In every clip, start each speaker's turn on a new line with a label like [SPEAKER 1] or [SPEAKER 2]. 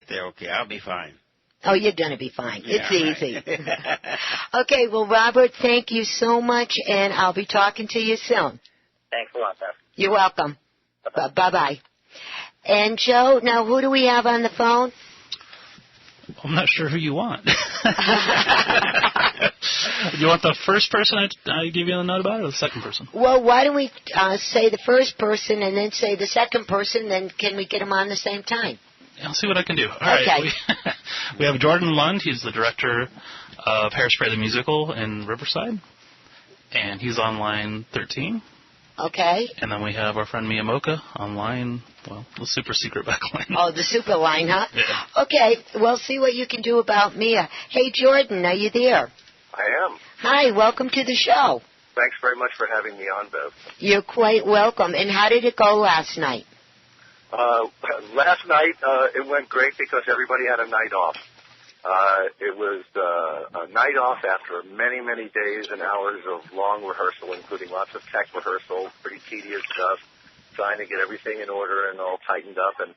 [SPEAKER 1] They're okay. I'll be fine.
[SPEAKER 2] Oh, you're going to be fine.
[SPEAKER 1] Yeah,
[SPEAKER 2] it's easy.
[SPEAKER 1] Right.
[SPEAKER 2] Okay, well, Robert, thank you so much, and I'll be talking to you soon.
[SPEAKER 3] Thanks a lot, Beth.
[SPEAKER 2] You're welcome. Bye-bye. And, Joe, now who do we have on the phone?
[SPEAKER 4] I'm not sure who you want. You want the first person I give you a note about, or the second person?
[SPEAKER 2] Well, why don't we say the first person and then say the second person, then can we get them on the same time?
[SPEAKER 4] I'll see what I can do. All right.
[SPEAKER 2] Okay.
[SPEAKER 4] We have Jordan Lund. He's the director of Hairspray the Musical in Riverside, and he's on line 13.
[SPEAKER 2] Okay.
[SPEAKER 4] And then we have our friend Mia Mocha on line, well, the super secret back line.
[SPEAKER 2] Oh, the super line, huh?
[SPEAKER 4] Yeah.
[SPEAKER 2] Okay, well, see what you can do about Mia. Hey, Jordan, are you there?
[SPEAKER 3] I am.
[SPEAKER 2] Hi, welcome to the show.
[SPEAKER 3] Thanks very much for having me on, Bev.
[SPEAKER 2] You're quite welcome. And how did it go last night?
[SPEAKER 3] Last night, it went great because everybody had a night off. It was a night off after many, many days and hours of long rehearsal, including lots of tech rehearsal, pretty tedious stuff, trying to get everything in order and all tightened up. And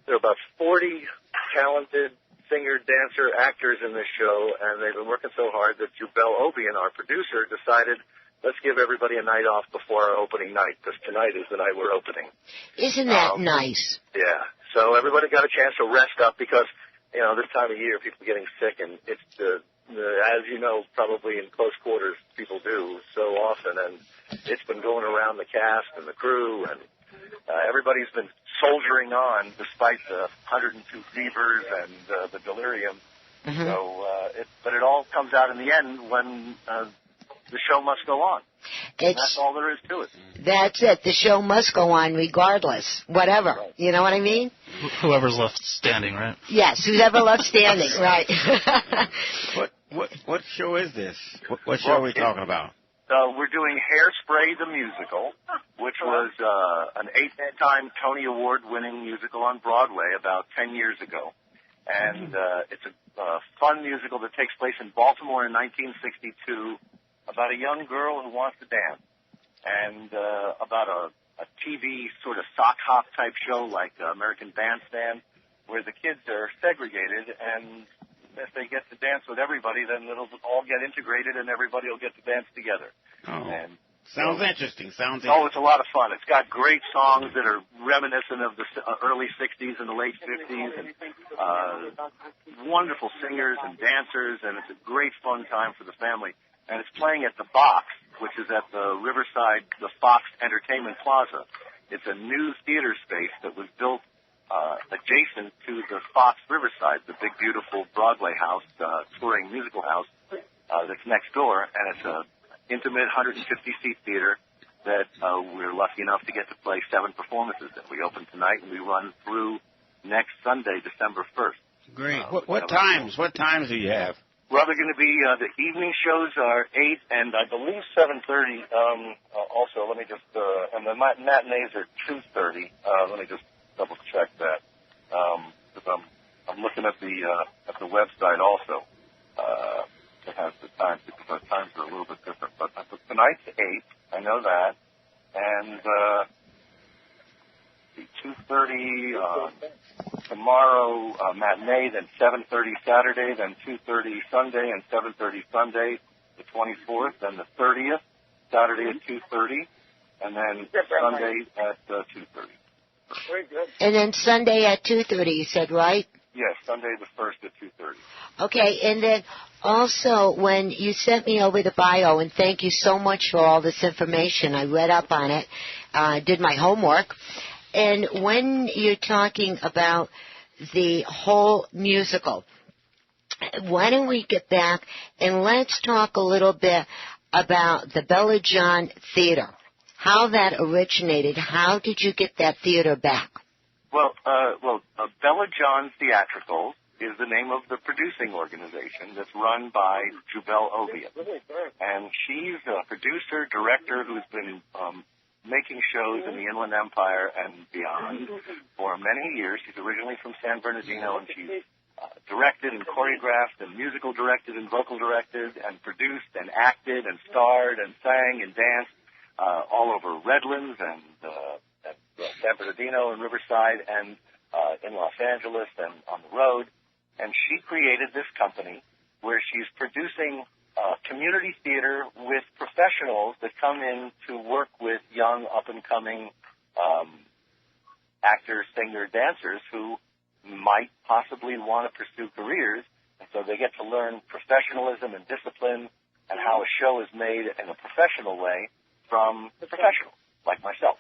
[SPEAKER 3] there are about 40 talented singer, dancer, actors in this show, and they've been working so hard that Jubel Obian, our producer, decided, let's give everybody a night off before our opening night, because tonight is the night we're opening.
[SPEAKER 2] Isn't that nice?
[SPEAKER 3] Yeah. So everybody got a chance to rest up because, you know, this time of year, people are getting sick, and it's as you know, probably in close quarters, people do so often, and it's been going around the cast and the crew, and everybody's been soldiering on despite the 102 fevers and the delirium. Mm-hmm. So, but it all comes out in the end when the show must go on. That's all there is to it.
[SPEAKER 2] That's it. The show must go on regardless, whatever. Right. You know what I mean?
[SPEAKER 4] Whoever's left standing, right?
[SPEAKER 2] Yes, whoever left standing, right.
[SPEAKER 1] What show is this? What show are we talking about?
[SPEAKER 3] We're doing Hairspray the Musical, which was an 8-time Tony Award-winning musical on Broadway about 10 years ago. And it's a fun musical that takes place in Baltimore in 1962 about a young girl who wants to dance, and about a TV sort of sock hop type show like American Bandstand, where the kids are segregated, and if they get to dance with everybody, then it'll all get integrated and everybody will get to dance together. Oh,
[SPEAKER 1] and sounds interesting.
[SPEAKER 3] Oh, it's a lot of fun. It's got great songs that are reminiscent of the early 60s and the late 50s, and wonderful singers and dancers, and it's a great fun time for the family. And it's playing at the Box, which is at the Riverside, the Fox Entertainment Plaza. It's a new theater space that was built adjacent to the Fox Riverside, the big, beautiful Broadway house, touring musical house that's next door. And it's an intimate 150-seat theater that we're lucky enough to get to play 7 performances in. We open tonight, and we run through next Sunday, December 1st.
[SPEAKER 1] Great. What times? What times do you have?
[SPEAKER 3] Well, they're going to be, the evening shows are 8 and I believe 7:30. Also, let me just, and the matinees are 2:30. Let me just double check that. Because I'm looking at the website also. It has the times, because our times are a little bit different. But tonight's 8, I know that. And, 2:30, tomorrow, matinee, then 7:30 Saturday, then 2:30 Sunday, and 7:30 Sunday, the 24th, then the 30th, Saturday at 2:30, and then Sunday at 2:30.
[SPEAKER 2] Very good. And then Sunday at 2:30, you said, right?
[SPEAKER 3] Yes, Sunday the 1st at 2:30.
[SPEAKER 2] Okay, and then also when you sent me over the bio, and thank you so much for all this information. I read up on it, did my homework. And when you're talking about the whole musical, why don't we get back and let's talk a little bit about the Bella John Theater, how that originated. How did you get that theater back?
[SPEAKER 3] Well, Bella John Theatricals is the name of the producing organization that's run by Jubel Obian. And she's a producer, director who's been making shows in the Inland Empire and beyond for many years. She's originally from San Bernardino, and she's directed and choreographed and musical directed and vocal directed and produced and acted and starred and sang and danced all over Redlands and at San Bernardino and Riverside and in Los Angeles and on the road. And she created this company where she's producing community theater with professionals that come in to work with young, up-and-coming actors, singers, dancers who might possibly want to pursue careers. And so they get to learn professionalism and discipline and how a show is made in a professional way from the professionals, like myself.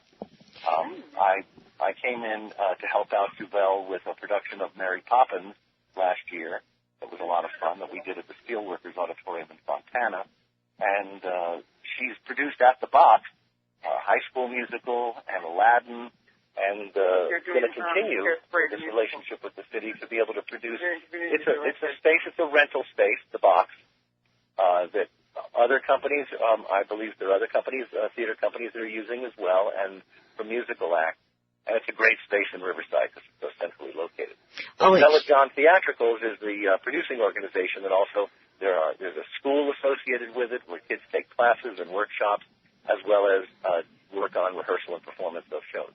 [SPEAKER 3] I came in to help out Jubel with a production of Mary Poppins last year. It was a lot of fun that we did at the Steelworkers Auditorium in Fontana. And she's produced At the Box, High School Musical, and Aladdin, and going to continue this relationship with the city to be able to produce. It's a space, it's a rental space, the Box, that other companies, I believe there are other companies, theater companies that are using as well, and for musical acts. And it's a great space in Riverside because it's so centrally located. John Theatricals is the producing organization that also there's a school associated with it where kids take classes and workshops as well as work on rehearsal and performance of shows.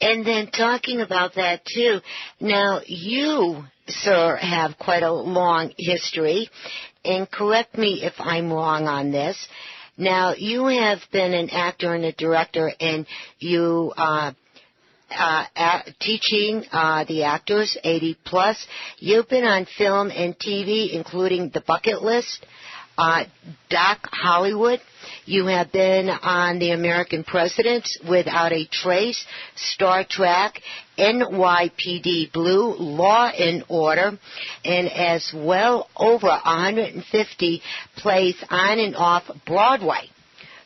[SPEAKER 2] And then talking about that, too, now you, sir, have quite a long history, and correct me if I'm wrong on this. Now, you have been an actor and a director, and you teaching the actors, 80 plus. You've been on film and TV, including The Bucket List, Doc Hollywood. You have been on The American Presidents, Without a Trace, Star Trek, NYPD Blue, Law and Order, and as well over 150 plays on and off Broadway.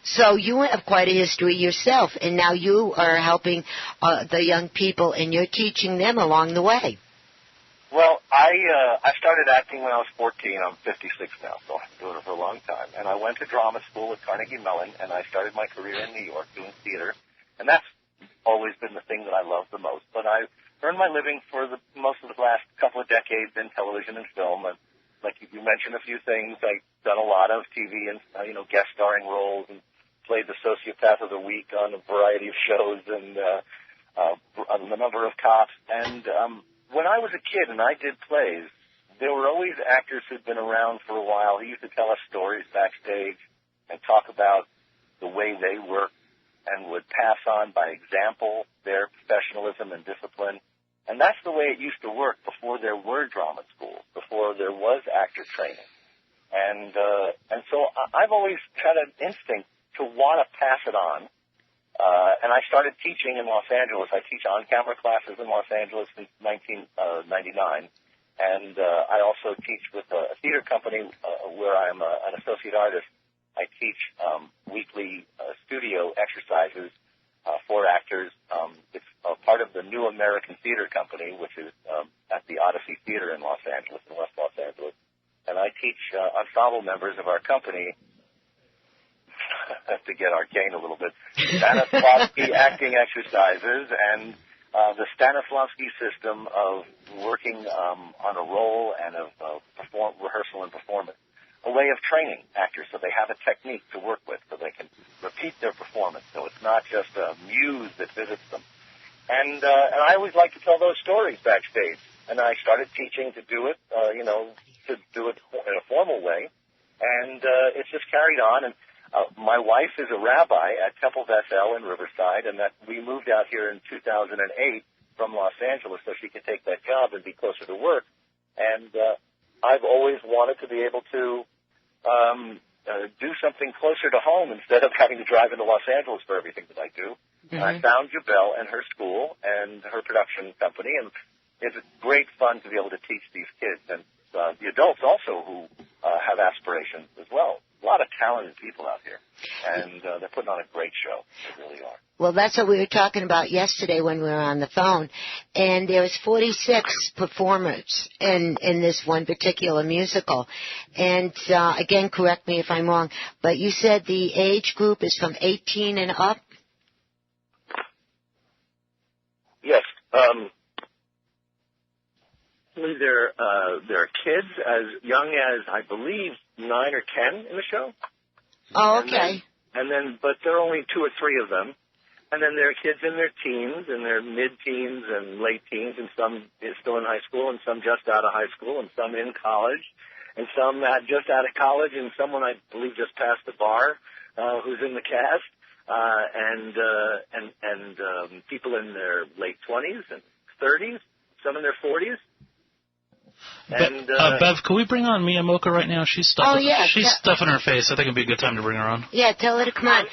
[SPEAKER 2] So you have quite a history yourself, and now you are helping the young people, and you're teaching them along the way.
[SPEAKER 3] Well, I started acting when I was 14. I'm 56 now, so I've been doing it for a long time. And I went to drama school at Carnegie Mellon, and I started my career in New York doing theater. And that's always been the thing that I love the most. But I earned my living for most of the last couple of decades in television and film. And like you mentioned a few things, I've done a lot of TV and guest starring roles and played the sociopath of the week on a variety of shows and a number of cops. And when I was a kid and I did plays, there were always actors who'd been around for a while who used to tell us stories backstage and talk about the way they worked and would pass on by example their professionalism and discipline. And that's the way it used to work before there were drama schools, before there was actor training. And so I've always had an instinct to want to pass it on. And I started teaching in Los Angeles. I teach on-camera classes in Los Angeles since 1999. And I also teach with a theater company where I'm an associate artist. I teach weekly studio exercises for actors. It's part of the New American Theater Company, which is at the Odyssey Theater in Los Angeles, in West Los Angeles. And I teach ensemble members of our company to get arcane a little bit, Stanislavski acting exercises and the Stanislavski system of working on a role and of rehearsal and performance. A way of training actors so they have a technique to work with so they can repeat their performance. So it's not just a muse that visits them. And I always like to tell those stories backstage. And I started teaching to do it, to do it in a formal way. And it's just carried on. And my wife is a rabbi at Temple Bethel in Riverside, and that we moved out here in 2008 from Los Angeles so she could take that job and be closer to work. And I've always wanted to be able to do something closer to home instead of having to drive into Los Angeles for everything that I do. Mm-hmm. And I found Jubel and her school and her production company, and it's great fun to be able to teach these kids and the adults also who have aspirations as well. A lot of talented people out here, and they're putting on a great show. They really are.
[SPEAKER 2] Well, that's what we were talking about yesterday when we were on the phone, and there was 46 performers in this one particular musical. And again, correct me if I'm wrong, but you said the age group is from 18 and up?
[SPEAKER 3] Yes. There are kids as young as, I believe, 9 or 10 in the show.
[SPEAKER 2] Oh, okay.
[SPEAKER 3] But there are only 2 or 3 of them. And then there are kids in their teens, and their mid-teens and late teens, and some is still in high school, and some just out of high school, and some in college, and some just out of college, and someone I believe just passed the bar who's in the cast, and people in their late 20s and 30s, some in their 40s. And,
[SPEAKER 4] Bev, can we bring on Mia Mocha right now? She's stuffing her face. I think it'd be a good time to bring her on.
[SPEAKER 2] Yeah, tell her to come on.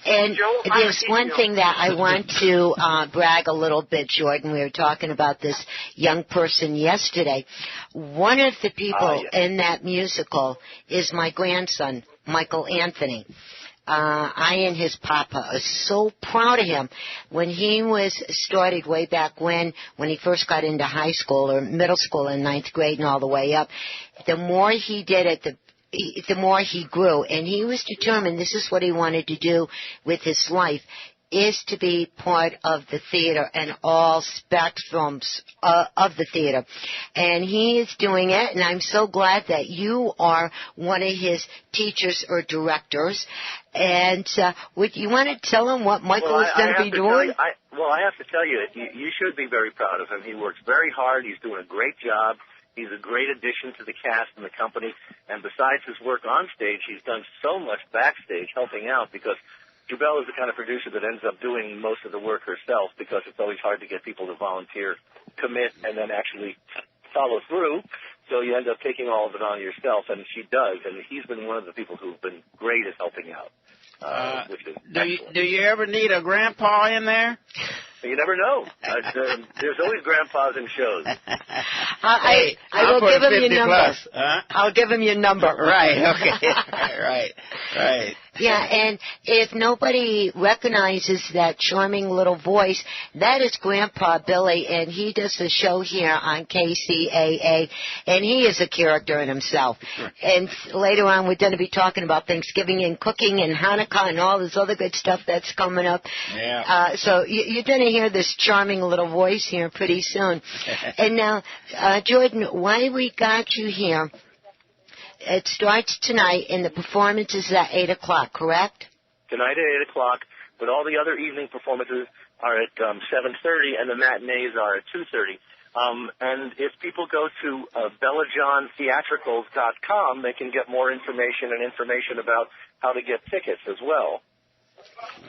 [SPEAKER 2] And there's one thing that I want to brag a little bit, Jordan. We were talking about this young person yesterday. One of the people in that musical is my grandson, Michael Anthony. I and his papa are so proud of him. When he was started way back when he first got into high school or middle school in 9th grade and all the way up, the more he did it, the more he grew. And he was determined this is what he wanted to do with his life, is to be part of the theater and all spectrums of the theater. And he is doing it, and I'm so glad that you are one of his teachers or directors. And would you want to tell him what Michael is going to be doing?
[SPEAKER 3] I have to tell you, you should be very proud of him. He works very hard. He's doing a great job. He's a great addition to the cast and the company. And besides his work on stage, he's done so much backstage helping out, because Jubel is the kind of producer that ends up doing most of the work herself, because it's always hard to get people to volunteer, commit, and then actually follow through. So you end up taking all of it on yourself, and she does. And he's been one of the people who've been great at helping out, which is excellent.
[SPEAKER 1] Do you ever need a grandpa in there?
[SPEAKER 3] You never know. There's always grandpas in shows.
[SPEAKER 2] I will give him your number. I'll give him your number.
[SPEAKER 1] Right, okay. Right.
[SPEAKER 2] Yeah, and if nobody recognizes that charming little voice, that is Grandpa Billy, and he does the show here on KCAA, and he is a character in himself. And later on, we're going to be talking about Thanksgiving and cooking and Hanukkah and all this other good stuff that's coming up.
[SPEAKER 1] Yeah.
[SPEAKER 2] So you're going to hear this charming little voice here pretty soon. And now, Jordan, why we got you here, it starts tonight, and the performance is at 8 o'clock, correct?
[SPEAKER 3] Tonight at 8 o'clock, but all the other evening performances are at 7:30, and the matinees are at 2:30. And if people go to bellajohntheatricals.com, they can get more information about how to get tickets as well.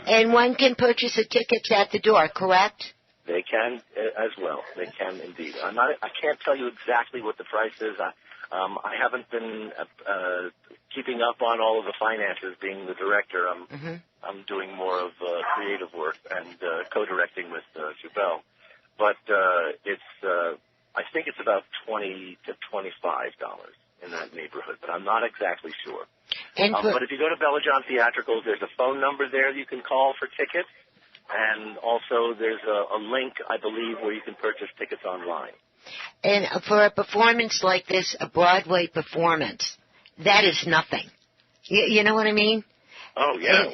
[SPEAKER 2] And one can purchase the tickets at the door, correct?
[SPEAKER 3] They can as well. They can indeed. I can't tell you exactly what the price is. I haven't been keeping up on all of the finances. Being the director, I'm doing more of creative work and co-directing with Jubel. But I think it's about $20 to $25 in that neighborhood, but I'm not exactly sure. But if you go to Bella John Theatricals, there's a phone number there you can call for tickets, and also there's a link, I believe, where you can purchase tickets online.
[SPEAKER 2] And for a performance like this, a Broadway performance, that is nothing. You know what I mean?
[SPEAKER 3] Oh, yeah.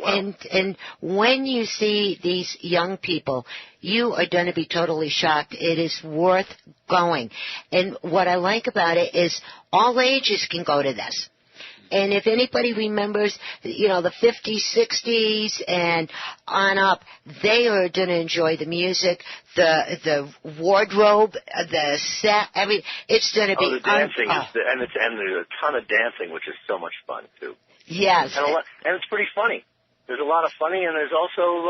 [SPEAKER 2] And when you see these young people, you are going to be totally shocked. It is worth going. And what I like about it is all ages can go to this. And if anybody remembers, the 50s, 60s, and on up, they are going to enjoy the music, the wardrobe, the set. It's going to be
[SPEAKER 3] the dancing, and there's a ton of dancing, which is so much fun too.
[SPEAKER 2] Yes,
[SPEAKER 3] and it's pretty funny. There's a lot of funny, and there's also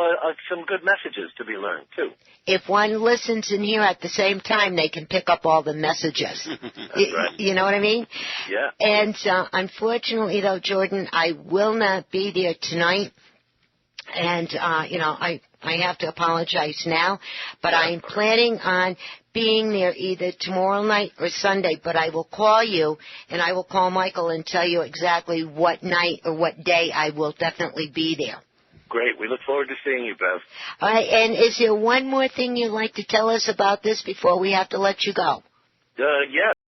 [SPEAKER 3] some good messages to be learned too.
[SPEAKER 2] If one listens in here at the same time, they can pick up all the messages.
[SPEAKER 3] That's right.
[SPEAKER 2] You know what I mean?
[SPEAKER 3] Yeah.
[SPEAKER 2] And unfortunately, though, Jordan, I will not be there tonight. And, I have to apologize now. But I'm planning on being there either tomorrow night or Sunday. But I will call you, and I will call Michael and tell you exactly what night or what day I will definitely be there.
[SPEAKER 3] Great. We look forward to seeing you, Bev.
[SPEAKER 2] All right. And is there one more thing you'd like to tell us about this before we have to let you go?
[SPEAKER 3] Yeah.